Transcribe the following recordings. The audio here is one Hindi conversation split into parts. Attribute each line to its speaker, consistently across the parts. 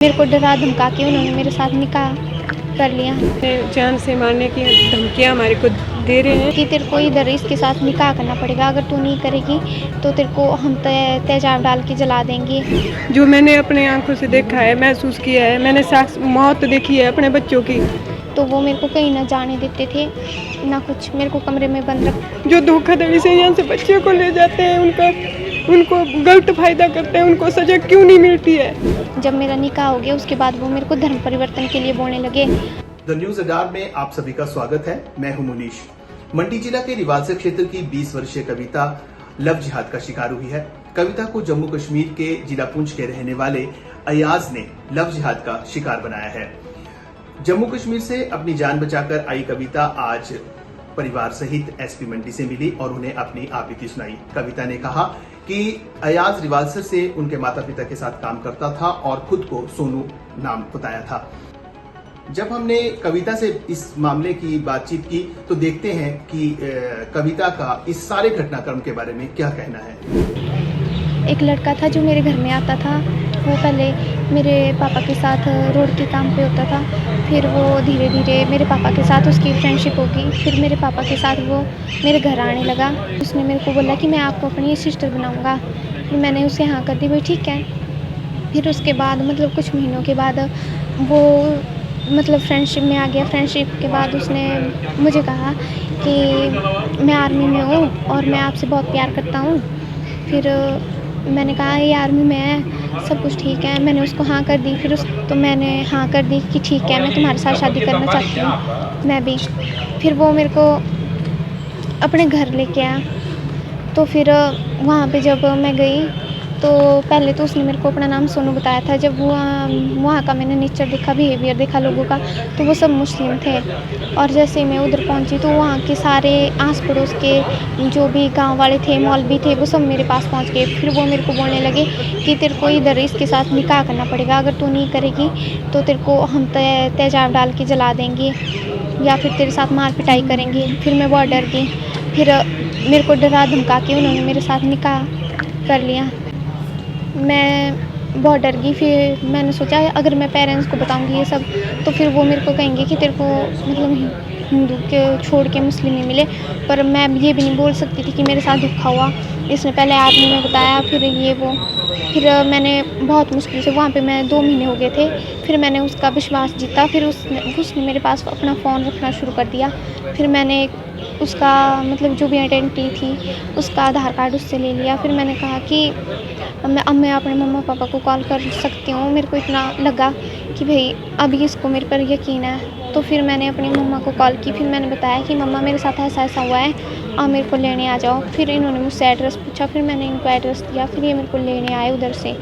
Speaker 1: मेरे को डरा धमका के उन्होंने मेरे साथ निकाह कर लिया
Speaker 2: जान से मारने की धमकियां हमारे को दे रहे हैं
Speaker 1: कि तेरे को इधर इसके साथ निकाह करना पड़ेगा, अगर तू नहीं करेगी तो तेरे को हम तेजाब डाल के जला देंगे।
Speaker 2: जो मैंने अपने आंखों से देखा है, महसूस किया है, मैंने मौत देखी है अपने बच्चों की।
Speaker 1: तो वो मेरे को कहीं ना जाने देते थे ना कुछ, मेरे को कमरे में बंद रख।
Speaker 2: जो धोखाधड़ी से यहाँ से बच्चे को ले जाते हैं, उनको गलत फायदा करते हैं, उनको सजा क्यों नहीं मिलती है?
Speaker 1: जब मेरा निकाह हो गया उसके बाद वो मेरे को धर्म परिवर्तन के लिए बोलने लगे।
Speaker 3: द न्यूज अडार में आप सभी का स्वागत है। मैं हूं मुनीश। मंडी जिला के रिवालसर क्षेत्र की 20 वर्षीय कविता लव जिहाद का शिकार हुई है। कविता को जम्मू कश्मीर के जिला पुंछ के रहने वाले अयाज ने लव जिहाद का शिकार बनाया है। जम्मू कश्मीर से अपनी जान बचाकर आई कविता आज परिवार सहित एसपी मंडी से मिली और उन्हें अपनी आपबीती सुनाई। कविता ने कहा कि अयाज रिवालसर से उनके माता पिता के साथ काम करता था और खुद को सोनू नाम बताया था। जब हमने कविता से इस मामले की बातचीत की तो देखते हैं कि कविता का इस सारे घटनाक्रम के बारे में क्या कहना है।
Speaker 1: एक लड़का था जो मेरे घर में आता था, वो पहले मेरे पापा के साथ रोड के काम पे होता था, फिर वो धीरे धीरे मेरे पापा के साथ उसकी फ्रेंडशिप होगी, फिर मेरे पापा के साथ वो मेरे घर आने लगा। उसने मेरे को बोला कि मैं आपको अपनी सिस्टर बनाऊंगा, फिर मैंने उसे हाँ कर दी, भाई ठीक है। फिर उसके बाद मतलब कुछ महीनों के बाद वो मतलब फ्रेंडशिप में आ गया। फ्रेंडशिप के बाद उसने मुझे कहा कि मैं आर्मी में हूँ और मैं आपसे बहुत प्यार करता हूँ। फिर मैंने कहा ये आर्मी में है, सब कुछ ठीक है, मैंने उसको हाँ कर दी। फिर तो मैंने हाँ कर दी कि ठीक है, मैं तुम्हारे साथ शादी करना चाहती हूँ, मैं भी। फिर वो मेरे को अपने घर लेके आया। तो फिर वहाँ पे जब मैं गई तो पहले तो उसने मेरे को अपना नाम सोनू बताया था। जब वहाँ का मैंने नेचर देखा, बिहेवियर देखा लोगों का, तो वो सब मुस्लिम थे। और जैसे मैं उधर पहुँची तो वहाँ के सारे आस पड़ोस के जो भी गांव वाले थे, मौलवी थे, वो सब मेरे पास पहुँच गए। फिर वो मेरे को बोलने लगे कि तेरे को इधर इसके साथ निकाह करना पड़ेगा, अगर तू नहीं करेगी तो तेरे को हम तेजाब डाल के जला देंगे या फिर तेरे साथ मार पिटाई करेंगे। फिर मैं बहुत डर गई। फिर मेरे को डरा धमका के उन्होंने मेरे साथ निकाह कर लिया। मैं बहुत डर गई। फिर मैंने सोचा अगर मैं पेरेंट्स को बताऊंगी ये सब तो फिर वो मेरे को कहेंगे कि तेरे को मतलब हिंदू के छोड़ के मुस्लिम में मिले। पर मैं ये भी नहीं बोल सकती थी कि मेरे साथ धोखा हुआ, इसने पहले आर्मी में बताया, फिर ये वो। फिर मैंने बहुत मुश्किल से, वहाँ पे मैं 2 महीने हो गए थे, फिर मैंने उसका विश्वास जीता। फिर उसने मेरे पास अपना फ़ोन रखना शुरू कर दिया। फिर मैंने उसका मतलब जो भी आइडेंटिटी थी उसका आधार कार्ड उससे ले लिया। फिर मैंने कहा कि अब मैं अपने मम्मा पापा को कॉल कर सकती हूँ। मेरे को इतना लगा कि भाई अभी इसको मेरे पर यकीन है। तो फिर मैंने अपनी मम्मा को कॉल की। फिर मैंने बताया कि मम्मा मेरे साथ ऐसा ऐसा हुआ है, आप मेरे को लेने आ जाओ। फिर इन्होंने मुझसे एड्रेस पूछा, फिर मैंने इनको एड्रेस दिया। फिर ये मेरे को लेने आए उधर से।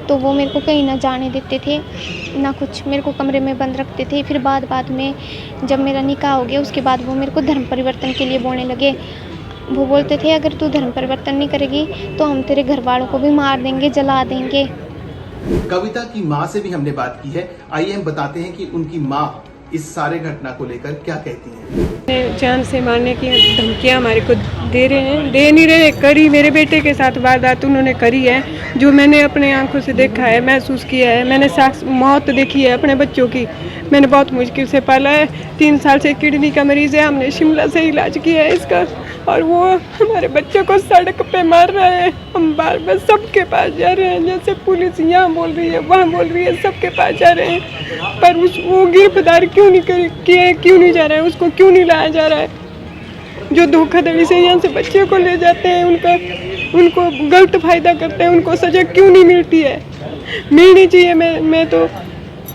Speaker 1: तो वो मेरे को कहीं ना जाने देते थे ना कुछ, मेरे को कमरे में बंद रखते थे। फिर बाद में जब मेरा निकाह हो गया उसके बाद वो मेरे को धर्म परिवर्तन के लिए बोलने लगे। वो बोलते थे अगर तू धर्म परिवर्तन नहीं करेगी तो हम तेरे घर वालों को भी मार देंगे, जला देंगे।
Speaker 3: कविता की मां से भी हमने बात की है। आइए हम बताते हैं कि उनकी मां इस सारे घटना को लेकर क्या कहती हैं।
Speaker 2: जान से मारने की धमकियां हमारे को दे रहे हैं, दे नहीं रहे, करी मेरे बेटे के साथ वारदात उन्होंने करी है। जो मैंने अपने आंखों से देखा है, महसूस किया है, मैंने मौत देखी है अपने बच्चों की। मैंने बहुत मुश्किल से पाला है। 3 साल से किडनी का मरीज है, हमने शिमला से इलाज किया है इसका, और वो हमारे बच्चों को सड़क पे मार रहा है। हम बार बार सबके पास जा रहे हैं, जैसे पुलिस यहाँ बोल रही है वहाँ बोल रही है, सबके पास जा रहे हैं, पर वो गिरफ्तार क्यों नहीं जा रहा है, उसको क्यों नहीं लाया जा रहा है। जो धोखाधड़ी से यहाँ से बच्चे को ले जाते हैं, उनको गलत फायदा करते हैं, उनको सजा क्यों नहीं मिलती है? मिलनी चाहिए। मैं तो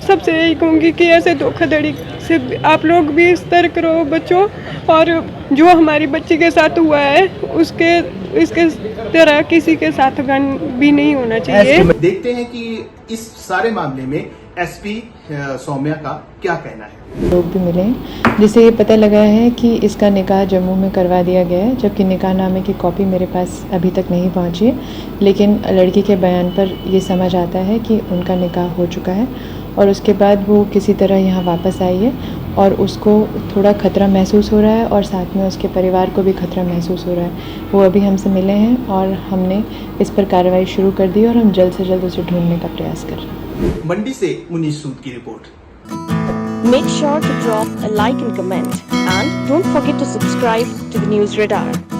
Speaker 2: सबसे यही कहूँगी कि ऐसे धोखाधड़ी से आप लोग भी सतर्क रहो बच्चों, और जो हमारी बच्ची के साथ हुआ है इसके तरह किसी के साथ भी नहीं होना चाहिए।
Speaker 3: देखते हैं कि इस सारे मामले में एसपी सौम्या का क्या कहना है।
Speaker 4: लोग भी मिले हैं जिससे ये पता लगा है कि इसका निकाह जम्मू में करवा दिया गया है, जबकि निकाहनामे की कॉपी मेरे पास अभी तक नहीं पहुंची है। लेकिन लड़की के बयान पर ये समझ आता है कि उनका निकाह हो चुका है और उसके बाद वो किसी तरह यहाँ वापस आई है और उसको थोड़ा खतरा महसूस हो रहा है और साथ में उसके परिवार को भी खतरा महसूस हो रहा है। वो अभी हमसे मिले हैं और हमने इस पर कार्रवाई शुरू कर दी और हम जल्द से जल्द उसे ढूंढने का प्रयास कर रहे हैं।
Speaker 3: मंडी से मुनीश सूद की report.
Speaker 5: Make sure to drop a like and comment, and don't forget to subscribe to the News Radar.